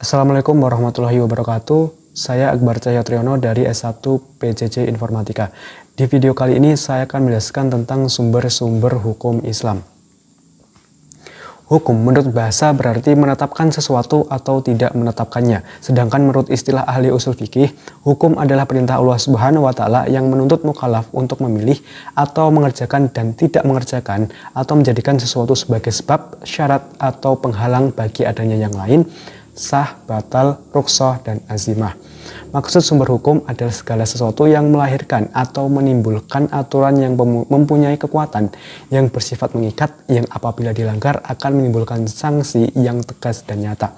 Assalamualaikum warahmatullahi wabarakatuh. Saya Akbar Cahyotriyono dari S1 PJJ Informatika. Di video kali ini saya akan menjelaskan tentang sumber-sumber hukum Islam. Hukum menurut bahasa berarti menetapkan sesuatu atau tidak menetapkannya. Sedangkan menurut istilah ahli usul fikih, hukum adalah perintah Allah Subhanahu wa taala yang menuntut mukallaf untuk memilih atau mengerjakan dan tidak mengerjakan atau menjadikan sesuatu sebagai sebab, syarat atau penghalang bagi adanya yang lain, sah, batal, rukhsah, dan azimah. Maksud sumber hukum adalah segala sesuatu yang melahirkan atau menimbulkan aturan yang mempunyai kekuatan yang bersifat mengikat, yang apabila dilanggar akan menimbulkan sanksi yang tegas dan nyata.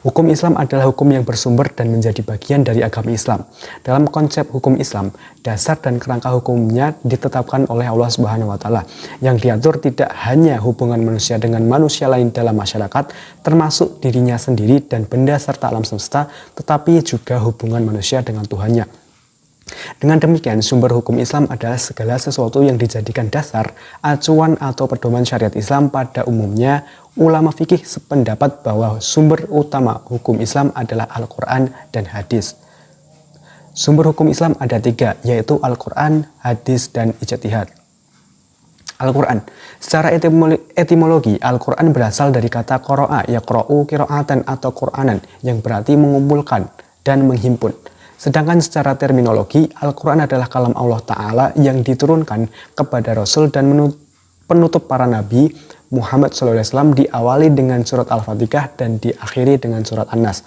Hukum Islam adalah hukum yang bersumber dan menjadi bagian dari agama Islam. Dalam konsep hukum Islam, dasar dan kerangka hukumnya ditetapkan oleh Allah Subhanahu wa taala. Yang diatur tidak hanya hubungan manusia dengan manusia lain dalam masyarakat, termasuk dirinya sendiri dan benda serta alam semesta, tetapi juga hubungan manusia dengan Tuhannya. Dengan demikian, sumber hukum Islam adalah segala sesuatu yang dijadikan dasar, acuan atau pedoman syariat Islam. Pada umumnya, ulama fikih sependapat bahwa sumber utama hukum Islam adalah Al-Quran dan hadis. Sumber hukum Islam ada tiga, yaitu Al-Quran, hadis, dan ijtihad. Al-Quran. Secara etimologi, Al-Quran berasal dari kata qara'a, yaqra'u qira'atan atau Qur'anan, yang berarti mengumpulkan dan menghimpun. Sedangkan secara terminologi, Al-Quran adalah kalam Allah Ta'ala yang diturunkan kepada Rasul dan penutup para Nabi. Muhammad SAW diawali dengan surat Al-Fatihah dan diakhiri dengan surat An-Nas.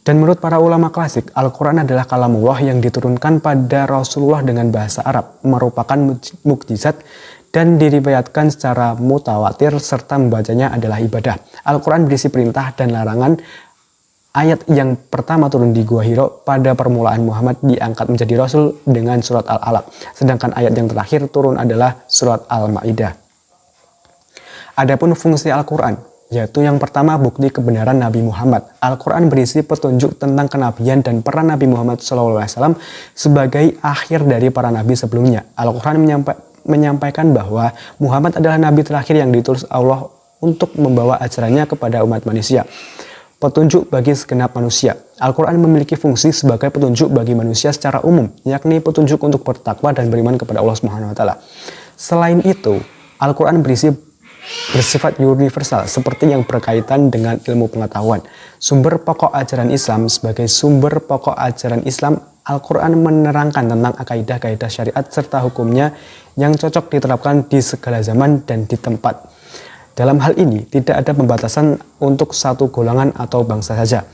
Dan menurut para ulama klasik, Al-Quran adalah kalam Allah yang diturunkan pada Rasulullah dengan bahasa Arab, merupakan mukjizat dan diriwayatkan secara mutawatir serta membacanya adalah ibadah. Al-Quran berisi perintah dan larangan. Ayat yang pertama turun di Gua Hiro pada permulaan Muhammad diangkat menjadi Rasul dengan surat Al-Alaq. Sedangkan ayat yang terakhir turun adalah surat Al-Ma'idah. Adapun fungsi Al-Quran, yaitu yang pertama bukti kebenaran Nabi Muhammad. Al-Quran berisi petunjuk tentang kenabian dan peran Nabi Muhammad SAW sebagai akhir dari para nabi sebelumnya. Al-Quran menyampaikan bahwa Muhammad adalah nabi terakhir yang ditulis Allah untuk membawa ajarannya kepada umat manusia. Petunjuk bagi segenap manusia. Al-Quran memiliki fungsi sebagai petunjuk bagi manusia secara umum, yakni petunjuk untuk bertakwa dan beriman kepada Allah Subhanahu wa taala. Selain itu, Al-Quran bersifat universal seperti yang berkaitan dengan ilmu pengetahuan. Sumber pokok ajaran Islam. Sebagai sumber pokok ajaran Islam, Al-Quran menerangkan tentang kaidah-kaidah syariat serta hukumnya yang cocok diterapkan di segala zaman dan di tempat. Dalam hal ini, tidak ada pembatasan untuk satu golongan atau bangsa saja.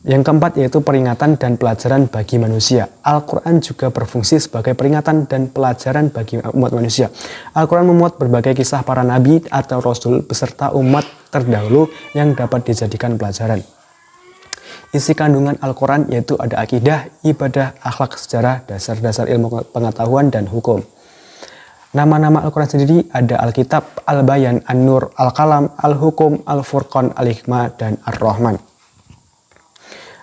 Yang keempat yaitu peringatan dan pelajaran bagi manusia. Al-Quran juga berfungsi sebagai peringatan dan pelajaran bagi umat manusia. Al-Quran memuat berbagai kisah para nabi atau rasul beserta umat terdahulu yang dapat dijadikan pelajaran. Isi kandungan Al-Quran yaitu ada akidah, ibadah, akhlak, sejarah, dasar-dasar ilmu pengetahuan, dan hukum. Nama-nama Al-Quran sendiri ada Alkitab, Al-Bayan, An-Nur, Al-Qalam, Al-Hukum, Al-Furqan, Al-Hikmah, dan Ar-Rahman.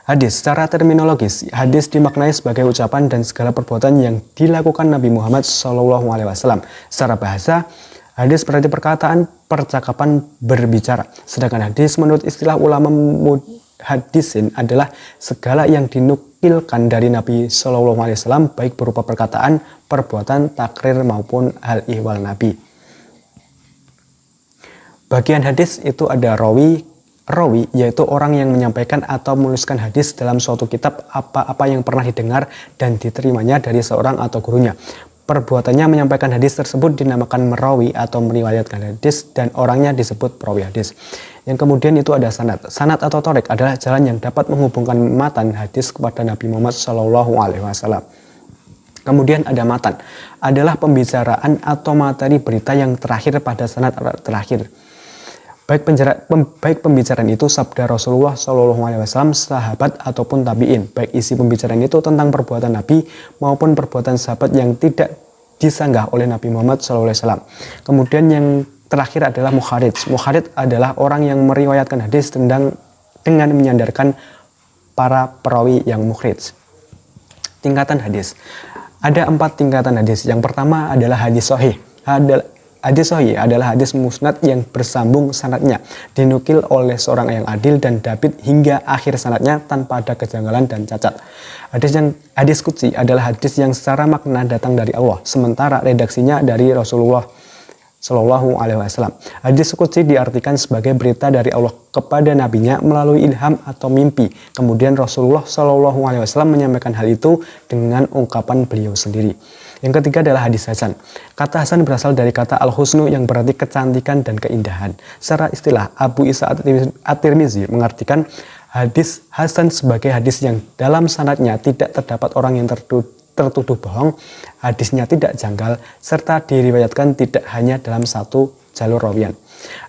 Hadis. Secara terminologis, hadis dimaknai sebagai ucapan dan segala perbuatan yang dilakukan Nabi Muhammad SAW. Secara bahasa, hadis berarti perkataan, percakapan, berbicara. Sedangkan hadis menurut istilah ulama hadisin adalah segala yang dinukilkan dari Nabi SAW baik berupa perkataan, perbuatan, takrir maupun hal ihwal Nabi. Bagian hadis itu ada rawi yaitu orang yang menyampaikan atau menuliskan hadis dalam suatu kitab apa-apa yang pernah didengar dan diterimanya dari seorang atau gurunya. Perbuatannya menyampaikan hadis tersebut dinamakan merawi atau meriwayatkan hadis dan orangnya disebut perawi hadis. Yang kemudian itu ada sanad. Sanad atau torek adalah jalan yang dapat menghubungkan matan hadis kepada Nabi Muhammad SAW. Kemudian ada matan, adalah pembicaraan atau materi berita yang terakhir pada sanad terakhir. Baik pembicaraan itu sabda Rasulullah SAW, sahabat ataupun tabi'in. Baik isi pembicaraan itu tentang perbuatan Nabi maupun perbuatan sahabat yang tidak disanggah oleh Nabi Muhammad SAW. Kemudian yang terakhir adalah mukharij. Mukharij adalah orang yang meriwayatkan hadis dengan menyandarkan para perawi yang mukhrij. Tingkatan hadis. Ada 4 tingkatan hadis. Yang pertama adalah hadis sahih. Hadis sahih adalah hadis musnad yang bersambung sanadnya, dinukil oleh seorang yang adil dan dabit hingga akhir sanadnya tanpa ada kejanggalan dan cacat. Hadis qudsi adalah hadis yang secara makna datang dari Allah, sementara redaksinya dari Rasulullah Shallallahu Alaihi Wasallam. Hadis qudsi diartikan sebagai berita dari Allah kepada nabinya melalui ilham atau mimpi. Kemudian Rasulullah Shallallahu Alaihi Wasallam menyampaikan hal itu dengan ungkapan beliau sendiri. Yang ketiga adalah hadis hasan. Kata hasan berasal dari kata al-husnu yang berarti kecantikan dan keindahan. Secara istilah, Abu Isa At-Tirmizi mengartikan hadis hasan sebagai hadis yang dalam sanadnya tidak terdapat orang yang tertuduh bohong, hadisnya tidak janggal, serta diriwayatkan tidak hanya dalam satu jalur rawian.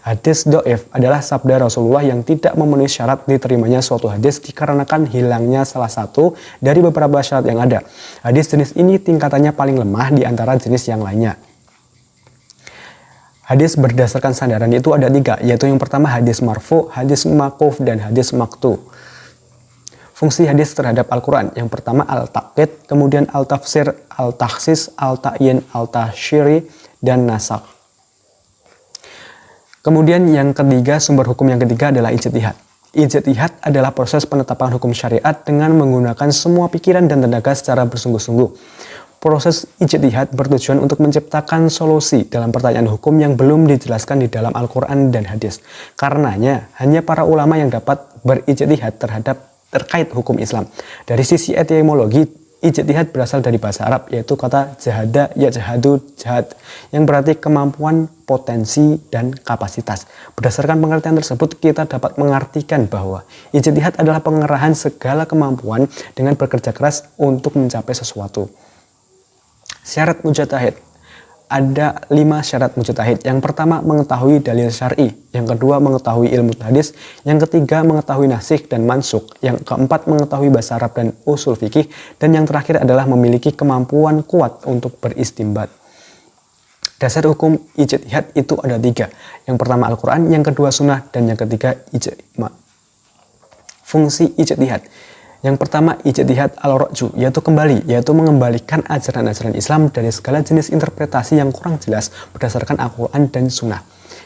Hadis do'if adalah sabda Rasulullah yang tidak memenuhi syarat diterimanya suatu hadis dikarenakan hilangnya salah satu dari beberapa syarat yang ada. Hadis jenis ini tingkatannya paling lemah di antara jenis yang lainnya. Hadis berdasarkan sandaran itu ada 3, yaitu yang pertama hadis marfu, hadis maquf, dan hadis maqtu. Fungsi hadis terhadap Al-Quran, yang pertama al-taqid, kemudian al-tafsir, al-takhsis, al-ta'yin, al-tashiri, dan nasakh. Kemudian yang ketiga, sumber hukum yang ketiga adalah ijtihad. Ijtihad adalah proses penetapan hukum syariat dengan menggunakan semua pikiran dan tenaga secara bersungguh-sungguh. Proses ijtihad bertujuan untuk menciptakan solusi dalam pertanyaan hukum yang belum dijelaskan di dalam Al-Quran dan hadis. Karenanya, hanya para ulama yang dapat berijtihad terkait hukum Islam. Dari sisi etimologi, ijtihad berasal dari bahasa Arab, yaitu kata jahada yajhadu jahad, yang berarti kemampuan, potensi, dan kapasitas. Berdasarkan pengertian tersebut, kita dapat mengartikan bahwa ijtihad adalah pengerahan segala kemampuan dengan bekerja keras untuk mencapai sesuatu. Syarat mujtahid. Ada 5 syarat mujtahid. Yang pertama, mengetahui dalil syar'i. Yang kedua, mengetahui ilmu hadis. Yang ketiga, mengetahui nasikh dan mansukh. Yang keempat, mengetahui bahasa Arab dan usul fikih. Dan yang terakhir adalah memiliki kemampuan kuat untuk beristinbat. Dasar hukum ijtihad itu ada 3. Yang pertama Al-Quran, yang kedua sunnah, dan yang ketiga ijma'. Fungsi ijtihad. Yang pertama ijtihad al-ra'ju, yaitu mengembalikan ajaran-ajaran Islam dari segala jenis interpretasi yang kurang jelas berdasarkan Al-Quran dan Sunnah.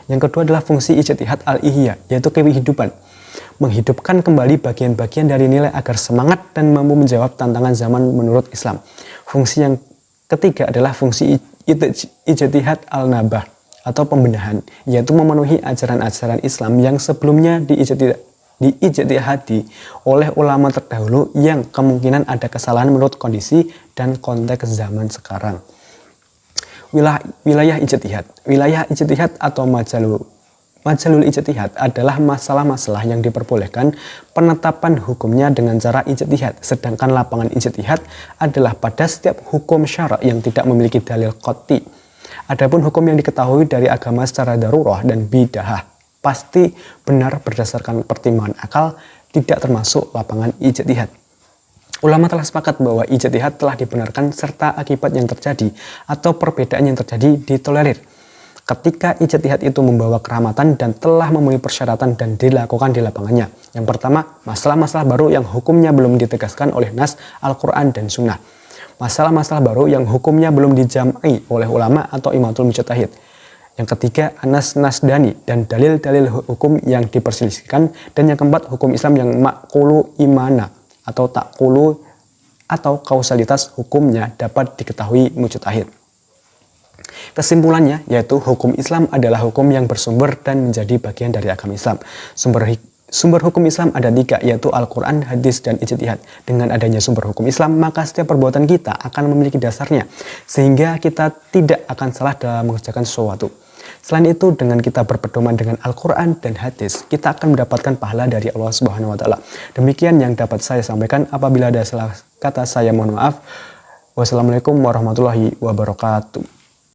Yang kedua adalah fungsi ijtihad al-ihya, yaitu kehidupan, menghidupkan kembali bagian-bagian dari nilai agar semangat dan mampu menjawab tantangan zaman menurut Islam. Fungsi yang ketiga adalah fungsi ijtihad al-nabah atau pembenahan, yaitu memenuhi ajaran-ajaran Islam yang sebelumnya diijtihadi oleh ulama terdahulu yang kemungkinan ada kesalahan menurut kondisi dan konteks zaman sekarang. Wilayah ijtihad. Wilayah ijtihad atau majalul ijtihad adalah masalah-masalah yang diperbolehkan penetapan hukumnya dengan cara ijtihad, sedangkan lapangan ijtihad adalah pada setiap hukum syara' yang tidak memiliki dalil qat'i. Adapun hukum yang diketahui dari agama secara darurah dan bid'ah pasti benar berdasarkan pertimbangan akal, tidak termasuk lapangan ijtihad. Ulama telah sepakat bahwa ijtihad telah dibenarkan serta akibat yang terjadi atau perbedaan yang terjadi ditolerir. Ketika ijtihad itu membawa kerahmatan dan telah memenuhi persyaratan dan dilakukan di lapangannya. Yang pertama, masalah-masalah baru yang hukumnya belum ditegaskan oleh nas Al-Quran dan Sunnah. Masalah-masalah baru yang hukumnya belum dijam'i oleh ulama atau imatul mujtahid. Yang ketiga, anas nasdani dan dalil-dalil hukum yang diperselisihkan. Dan yang keempat, hukum Islam yang makulu imana atau takulu atau kausalitas hukumnya dapat diketahui mujtahid. Kesimpulannya, yaitu hukum Islam adalah hukum yang bersumber dan menjadi bagian dari agama Islam. Sumber hukum Islam ada 3, yaitu Al-Quran, hadis, dan ijtihad. Dengan adanya sumber hukum Islam, maka setiap perbuatan kita akan memiliki dasarnya, sehingga kita tidak akan salah dalam mengerjakan sesuatu. Selain itu, dengan kita berpedoman dengan Al-Quran dan hadis, kita akan mendapatkan pahala dari Allah Subhanahu wa Ta'ala. Demikian yang dapat saya sampaikan. Apabila ada salah kata, saya mohon maaf. Wassalamualaikum warahmatullahi wabarakatuh.